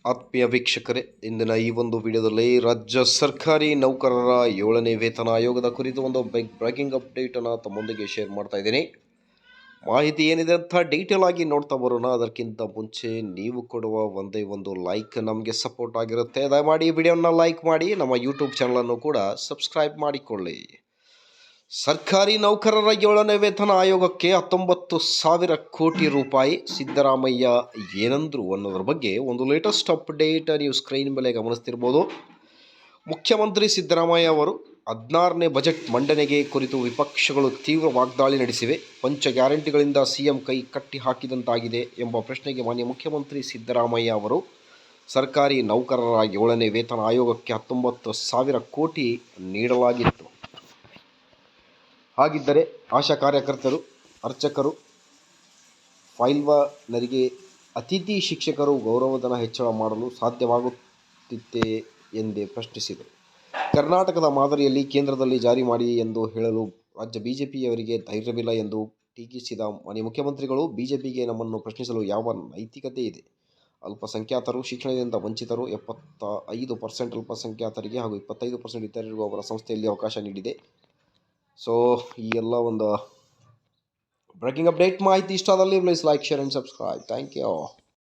ಆತ್ಮೀಯ ವೀಕ್ಷಕರೇ, ಇಂದಿನ ಈ ಒಂದು ವಿಡಿಯೋದಲ್ಲಿ ರಾಜ್ಯ ಸರ್ಕಾರಿ ನೌಕರರ 7ನೇ ವೇತನ ಆಯೋಗದ ಕುರಿತು ಒಂದು ಬ್ರೇಕಿಂಗ್ ಅಪ್ಡೇಟನ್ನು ತಮ್ಮೊಂದಿಗೆ ಶೇರ್ ಮಾಡ್ತಾ ಇದ್ದೀನಿ. ಮಾಹಿತಿ ಏನಿದೆ ಅಂತ ಡೀಟೇಲ್ ಆಗಿ ನೋಡ್ತಾ ಬರೋಣ. ಅದಕ್ಕಿಂತ ಮುಂಚೆ ನೀವು ಕೊಡುವ ಒಂದೇ ಒಂದು ಲೈಕ್ ನಮಗೆ ಸಪೋರ್ಟ್ ಆಗಿರುತ್ತೆ. ದಯಮಾಡಿ ಈ ವಿಡಿಯೋನ ಲೈಕ್ ಮಾಡಿ, ನಮ್ಮ ಯೂಟ್ಯೂಬ್ ಚಾನಲನ್ನು ಕೂಡ ಸಬ್ಸ್ಕ್ರೈಬ್ ಮಾಡಿಕೊಳ್ಳಿ. ಸರ್ಕಾರಿ ನೌಕರರ 7ನೇ ವೇತನ ಆಯೋಗಕ್ಕೆ 19,000 ಕೋಟಿ ರೂಪಾಯಿ. ಸಿದ್ದರಾಮಯ್ಯ ಏನಂದ್ರು ಅನ್ನೋದ್ರ ಬಗ್ಗೆ ಒಂದು ಲೇಟೆಸ್ಟ್ ಅಪ್ಡೇಟ್ ನೀವು ಸ್ಕ್ರೀನ್ ಮೇಲೆ ಗಮನಿಸ್ತಿರ್ಬೋದು. ಮುಖ್ಯಮಂತ್ರಿ ಸಿದ್ದರಾಮಯ್ಯ ಅವರು 16ನೇ ಬಜೆಟ್ ಮಂಡನೆಗೆ ಕುರಿತು ವಿಪಕ್ಷಗಳು ತೀವ್ರ ವಾಗ್ದಾಳಿ ನಡೆಸಿವೆ. ಪಂಚ ಗ್ಯಾರಂಟಿಗಳಿಂದ ಸಿಎಂ ಕೈ ಕಟ್ಟಿ ಹಾಕಿದಂತಾಗಿದೆ ಎಂಬ ಪ್ರಶ್ನೆಗೆ ಮಾನ್ಯ ಮುಖ್ಯಮಂತ್ರಿ ಸಿದ್ದರಾಮಯ್ಯ ಅವರು ಸರ್ಕಾರಿ ನೌಕರರ 7ನೇ ವೇತನ ಆಯೋಗಕ್ಕೆ 19,000 ಕೋಟಿ ನೀಡಲಾಗಿತ್ತು. ಹಾಗಿದ್ದರೆ ಆಶಾ ಕಾರ್ಯಕರ್ತರು, ಅರ್ಚಕರು, ಫೈಲ್ವಾನರಿಗೆ, ಅತಿಥಿ ಶಿಕ್ಷಕರು ಗೌರವಧನ ಹೆಚ್ಚಳ ಮಾಡಲು ಸಾಧ್ಯವಾಗುತ್ತಿತ್ತೆ ಎಂದೇ ಪ್ರಶ್ನಿಸಿದರು. ಕರ್ನಾಟಕದ ಮಾದರಿಯಲ್ಲಿ ಕೇಂದ್ರದಲ್ಲಿ ಜಾರಿ ಮಾಡಿ ಎಂದು ಹೇಳಲು ರಾಜ್ಯ ಬಿಜೆಪಿಯವರಿಗೆ ಧೈರ್ಯವಿಲ್ಲ ಎಂದು ಟೀಕಿಸಿದ ಮಾನ್ಯ ಮುಖ್ಯಮಂತ್ರಿಗಳು, ಬಿಜೆಪಿಗೆ ನಮ್ಮನ್ನು ಪ್ರಶ್ನಿಸಲು ಯಾವ ನೈತಿಕತೆ ಇದೆ? ಅಲ್ಪಸಂಖ್ಯಾತರು, ಶಿಕ್ಷಣದಿಂದ ವಂಚಿತರು, 75% ಅಲ್ಪಸಂಖ್ಯಾತರಿಗೆ ಹಾಗೂ 25% ಇತರರಿಗೂ ಅವರ ಸಂಸ್ಥೆಯಲ್ಲಿ ಅವಕಾಶ ನೀಡಿದೆ. ಸೊ ಈ ಎಲ್ಲ ಒಂದು ಬ್ರೇಕಿಂಗ್ ಅಪ್ಡೇಟ್ ಮಾಹಿತಿ ಇಷ್ಟ ಆದಲ್ಲಿ please like, share and subscribe. Thank you.